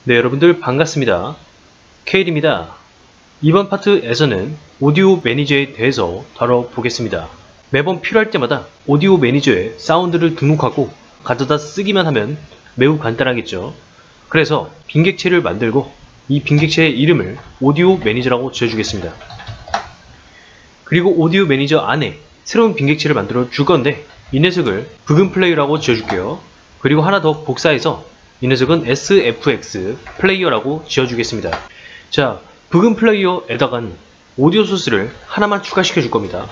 네, 여러분들 반갑습니다. 케일입니다. 이번 파트에서는 오디오 매니저에 대해서 다뤄보겠습니다. 매번 필요할 때마다 오디오 매니저에 사운드를 등록하고 가져다 쓰기만 하면 매우 간단하겠죠. 그래서 빈객체를 만들고 이 빈객체의 이름을 오디오 매니저라고 지어주겠습니다. 그리고 오디오 매니저 안에 새로운 빈객체를 만들어 줄 건데 이 녀석을 부금 플레이어라고 지어줄게요. 그리고 하나 더 복사해서 이 녀석은 SFX 플레이어라고 지어주겠습니다. 자, 부금 플레이어에다간 오디오 소스를 하나만 추가시켜 줄 겁니다.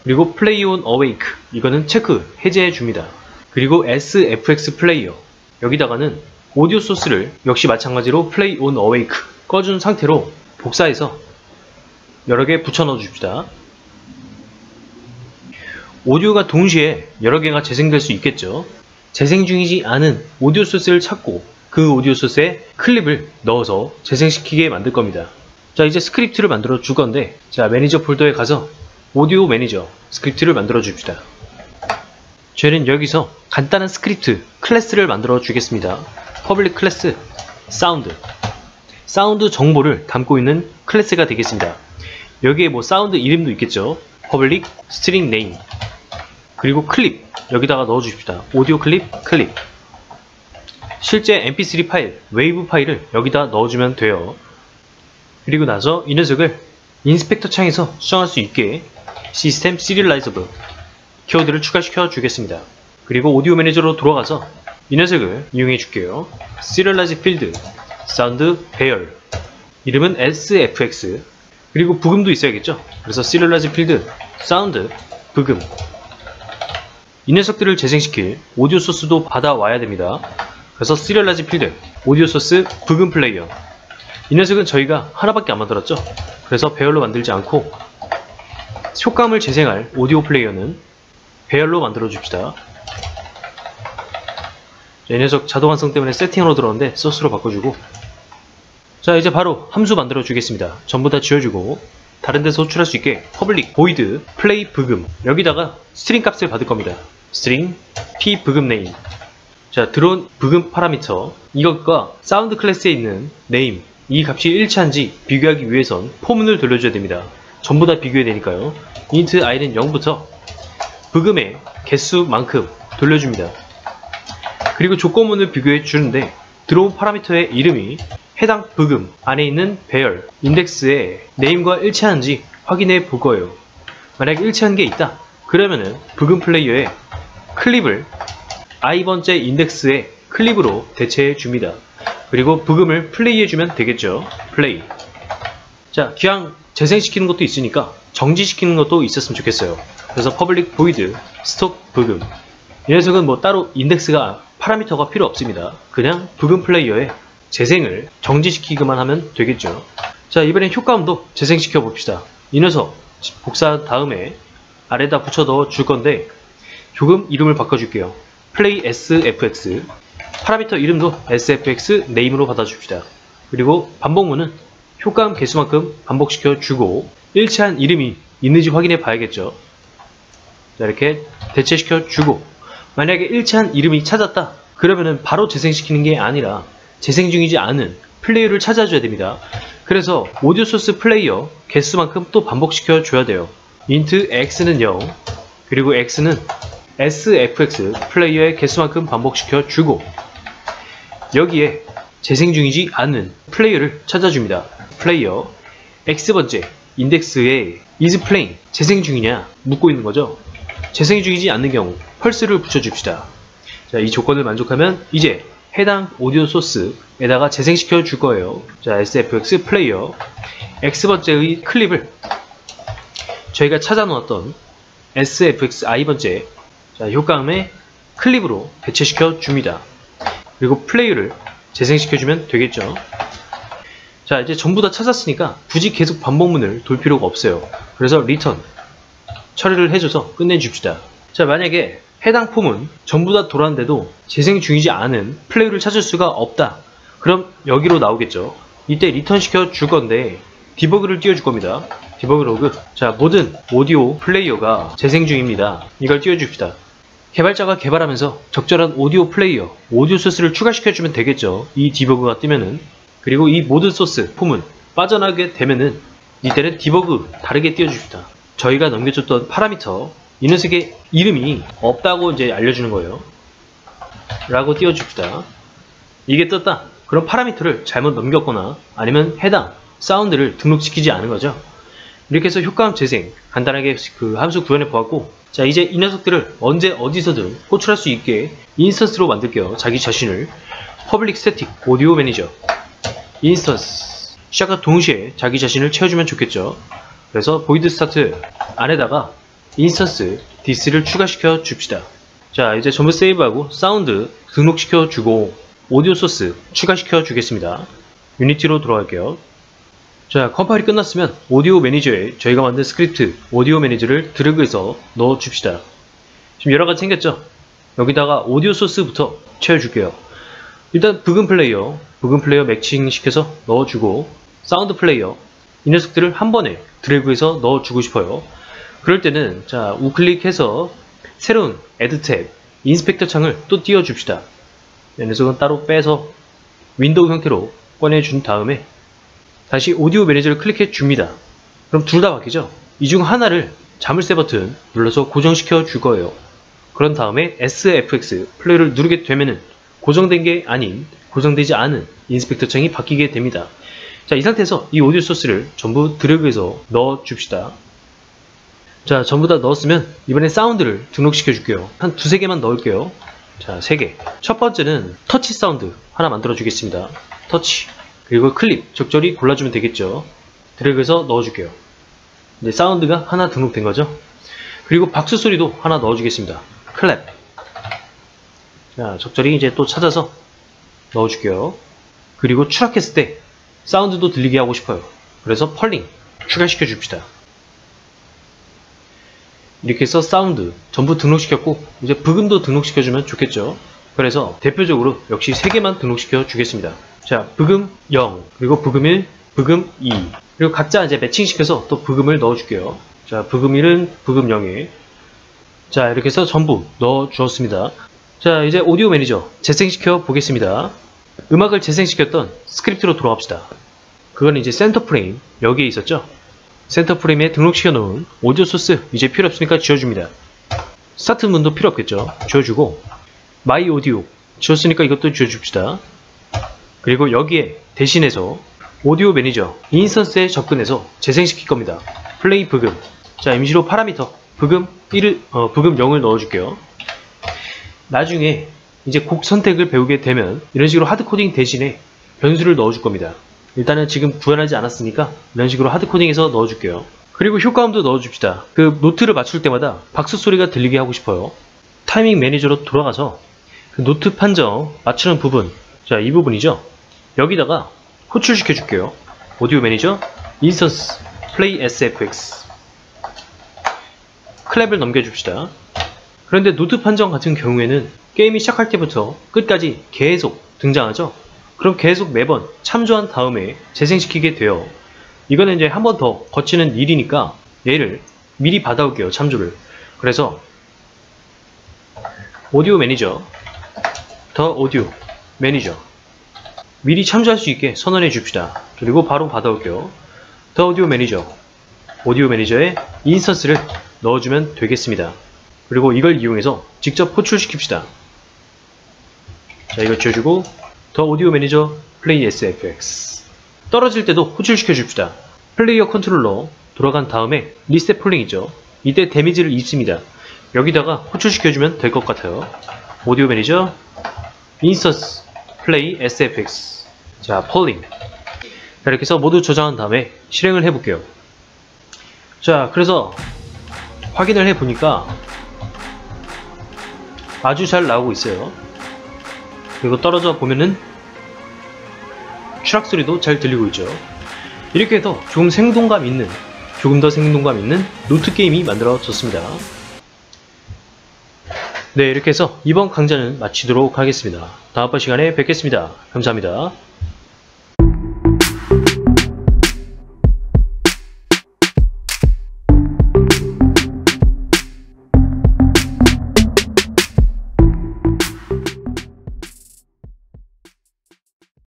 그리고 플레이 온 어웨이크, 이거는 체크, 해제해 줍니다. 그리고 SFX 플레이어, 여기다가는 오디오 소스를 역시 마찬가지로 플레이 온 어웨이크 꺼준 상태로 복사해서 여러 개 붙여 넣어 줍시다. 오디오가 동시에 여러 개가 재생될 수 있겠죠. 재생 중이지 않은 오디오 소스를 찾고 그 오디오 소스에 클립을 넣어서 재생시키게 만들 겁니다. 자, 이제 스크립트를 만들어 줄 건데, 자, 매니저 폴더에 가서 오디오 매니저 스크립트를 만들어 줍시다. 저희는 여기서 간단한 스크립트 클래스를 만들어 주겠습니다. 퍼블릭 클래스 사운드 정보를 담고 있는 클래스가 되겠습니다. 여기에 뭐 사운드 이름도 있겠죠. 퍼블릭 스트링 네임, 그리고 클립 여기다가 넣어 주십시다. 오디오 클립. 실제 mp3 파일, 웨이브 파일을 여기다 넣어주면 돼요. 그리고 나서 이 녀석을 인스펙터 창에서 수정할 수 있게 시스템 시리얼라이저블 키워드를 추가시켜 주겠습니다. 그리고 오디오 매니저로 돌아가서 이 녀석을 이용해 줄게요. 시리얼라이즈 필드 사운드 배열, 이름은 SFX, 그리고 부금도 있어야겠죠. 그래서 시리얼라이즈 필드 사운드 부금, 이 녀석들을 재생시킬 오디오 소스도 받아와야 됩니다. 그래서 시리얼라이즈 필드 오디오 소스 부금 플레이어, 이 녀석은 저희가 하나밖에 안 만들었죠. 그래서 배열로 만들지 않고 효과음을 재생할 오디오 플레이어는 배열로 만들어 줍시다. 이 녀석 자동 완성 때문에 세팅으로 들어오는데 소스로 바꿔주고, 자, 이제 바로 함수 만들어 주겠습니다. 전부 다 지워주고 다른 데서 호출할 수 있게 퍼블릭 보이드 플레이 부금, 여기다가 스트링 값을 받을 겁니다. 스트링 p 부금 네임. 자, 들어온 부금 파라미터, 이것과 사운드 클래스에 있는 네임, 이 값이 일치한지 비교하기 위해선 포문을 돌려줘야 됩니다. 전부 다 비교해야 되니까요. int i는 0부터 부금의 개수만큼 돌려줍니다. 그리고 조건문을 비교해 주는데 들어온 파라미터의 이름이 해당 부금 안에 있는 배열 인덱스의 네임과 일치하는지 확인해 볼 거예요. 만약에 일치한 게 있다 그러면은 부금 플레이어에 클립을 i번째 인덱스의 클립으로 대체해 줍니다. 그리고 부금을 플레이해 주면 되겠죠. 플레이. 자, 그냥 재생시키는 것도 있으니까 정지시키는 것도 있었으면 좋겠어요. 그래서 퍼블릭 보이드 스톡 부금, 이 녀석은 뭐 따로 인덱스가 파라미터가 필요 없습니다. 그냥 부금 플레이어에 재생을 정지시키기만 하면 되겠죠. 자, 이번엔 효과음도 재생시켜 봅시다. 이 녀석 복사한 다음에 아래다 붙여 넣어 줄 건데 조금 이름을 바꿔줄게요. 플레이 SFX, 파라미터 이름도 SFX 네임으로 받아줍시다. 그리고 반복문은 효과음 개수만큼 반복시켜 주고 일치한 이름이 있는지 확인해 봐야겠죠. 자, 이렇게 대체시켜 주고 만약에 일치한 이름이 찾았다 그러면은 바로 재생시키는 게 아니라 재생 중이지 않은 플레이어를 찾아줘야 됩니다. 그래서 오디오 소스 플레이어 개수만큼 또 반복시켜 줘야 돼요. int x는 0, 그리고 x는 SFX 플레이어의 개수만큼 반복시켜 주고 여기에 재생 중이지 않은 플레이어를 찾아줍니다. 플레이어 x번째 인덱스에 is playing 재생 중이냐 묻고 있는 거죠. 재생 중이지 않는 경우 펄스를 붙여줍시다. 자, 이 조건을 만족하면 이제 해당 오디오 소스에다가 재생시켜 줄 거예요. 자, SFX 플레이어 x번째의 클립을 저희가 찾아 놓았던 SFX i번째 효과음의 클립으로 대체시켜 줍니다. 그리고 플레이를 재생시켜 주면 되겠죠. 자, 이제 전부 다 찾았으니까 굳이 계속 반복문을 돌 필요가 없어요. 그래서 리턴 처리를 해줘서 끝내줍시다. 자, 만약에 해당 폼은 전부 다 돌았는데도 재생 중이지 않은 플레이를 찾을 수가 없다 그럼 여기로 나오겠죠. 이때 리턴 시켜 줄 건데 디버그를 띄워줄 겁니다. 디버그 로그. 자, 모든 오디오 플레이어가 재생 중입니다. 이걸 띄워줍시다. 개발자가 개발하면서 적절한 오디오 플레이어, 오디오 소스를 추가시켜주면 되겠죠. 이 디버그가 뜨면은. 그리고 이 모든 소스, 폼은 빠져나가게 되면은 이때는 디버그 다르게 띄워줍시다. 저희가 넘겨줬던 파라미터, 이 녀석의 이름이 없다고 이제 알려주는 거예요. 라고 띄워줍시다. 이게 떴다. 그럼 파라미터를 잘못 넘겼거나 아니면 해당 사운드를 등록시키지 않은 거죠. 이렇게 해서 효과음 재생 간단하게 그 함수 구현해 보았고, 자 이제 이 녀석들을 언제 어디서든 호출할 수 있게 인스턴스로 만들게요. 자기 자신을 퍼블릭 스태틱 오디오 매니저 인스턴스 시작과 동시에 자기 자신을 채워주면 좋겠죠. 그래서 void start 안에다가 인스턴스 this를 추가시켜 줍시다. 자 이제 전부 세이브하고 사운드 등록시켜 주고 오디오 소스 추가시켜 주겠습니다. 유니티로 돌아갈게요. 자 컴파일이 끝났으면 오디오 매니저에 저희가 만든 스크립트 오디오 매니저를 드래그해서 넣어 줍시다. 지금 여러가지 생겼죠? 여기다가 오디오 소스부터 채워줄게요. 일단 부금 플레이어 매칭 시켜서 넣어주고, 사운드 플레이어 이 녀석들을 한 번에 드래그해서 넣어주고 싶어요. 그럴 때는 자 우클릭해서 새로운 애드 탭 인스펙터 창을 또 띄워줍시다. 이 녀석은 따로 빼서 윈도우 형태로 꺼내준 다음에 다시 오디오 매니저를 클릭해 줍니다. 그럼 둘 다 바뀌죠? 이 중 하나를 자물쇠 버튼 눌러서 고정시켜 줄 거예요. 그런 다음에 SFX 플레이를 누르게 되면은 고정된 게 아닌 고정되지 않은 인스펙터 창이 바뀌게 됩니다. 자, 이 상태에서 이 오디오 소스를 전부 드래그해서 넣어 줍시다. 자, 전부 다 넣었으면 이번엔 사운드를 등록시켜 줄게요. 한 두세 개만 넣을게요. 자, 3개. 첫 번째는 터치 사운드 하나 만들어 주겠습니다. 터치. 그리고 클립 적절히 골라주면 되겠죠. 드래그해서 넣어줄게요. 이제 사운드가 하나 등록된 거죠. 그리고 박수 소리도 하나 넣어주겠습니다. 클랩. 자, 적절히 이제 또 찾아서 넣어줄게요. 그리고 추락했을 때 사운드도 들리게 하고 싶어요. 그래서 펄링 추가시켜 줍시다. 이렇게 해서 사운드 전부 등록시켰고, 이제 부금도 등록시켜주면 좋겠죠. 그래서 대표적으로 역시 3개만 등록시켜 주겠습니다. 자, 부금 0, 그리고 부금 1, 부금 2, 그리고 각자 이제 매칭시켜서 또 부금을 넣어줄게요. 자, 부금 1은 부금 0에, 자, 이렇게 해서 전부 넣어 주었습니다. 자, 이제 오디오 매니저 재생시켜 보겠습니다. 음악을 재생시켰던 스크립트로 돌아갑시다. 그건 이제 센터 프레임, 여기에 있었죠? 센터 프레임에 등록시켜 놓은 오디오 소스 이제 필요 없으니까 지워줍니다. 스타트 문도 필요 없겠죠? 지워주고, 마이 오디오 지웠으니까 이것도 지워줍시다. 그리고 여기에 대신해서 오디오 매니저 인스턴스에 접근해서 재생시킬 겁니다. 플레이 부금. 자, 임시로 파라미터 부금 0을 넣어줄게요. 나중에 이제 곡 선택을 배우게 되면 이런 식으로 하드코딩 대신에 변수를 넣어줄 겁니다. 일단은 지금 구현하지 않았으니까 이런 식으로 하드코딩해서 넣어줄게요. 그리고 효과음도 넣어줍시다. 그 노트를 맞출 때마다 박수 소리가 들리게 하고 싶어요. 타이밍 매니저로 돌아가서 그 노트 판정 맞추는 부분, 자, 이 부분이죠. 여기다가 호출시켜 줄게요. 오디오 매니저 인스턴스 플레이 SFX 클랩을 넘겨줍시다. 그런데 노트 판정 같은 경우에는 게임이 시작할 때부터 끝까지 계속 등장하죠. 그럼 계속 매번 참조한 다음에 재생시키게 돼요. 이거는 이제 한 번 더 거치는 일이니까 얘를 미리 받아올게요. 참조를. 그래서 오디오 매니저 더 오디오 매니저 미리 참조할 수 있게 선언해 줍시다. 그리고 바로 받아올게요. 더 오디오 매니저에 인스턴스를 넣어주면 되겠습니다. 그리고 이걸 이용해서 직접 호출시킵시다. 자, 이걸 지워주고 더 오디오 매니저 플레이 SFX 떨어질 때도 호출시켜 줍시다. 플레이어 컨트롤러 돌아간 다음에 리셋 폴링이죠. 이때 데미지를 입습니다. 여기다가 호출시켜주면 될 것 같아요. 오디오 매니저 인스턴스 플레이 SFX 자, 폴링. 자, 이렇게 해서 모두 저장한 다음에 실행을 해볼게요. 자, 그래서 확인을 해보니까 아주 잘 나오고 있어요. 그리고 떨어져 보면은 추락 소리도 잘 들리고 있죠. 이렇게 해서 조금 더 생동감 있는 노트 게임이 만들어졌습니다. 네, 이렇게 해서 이번 강좌는 마치도록 하겠습니다. 다음번 시간에 뵙겠습니다. 감사합니다.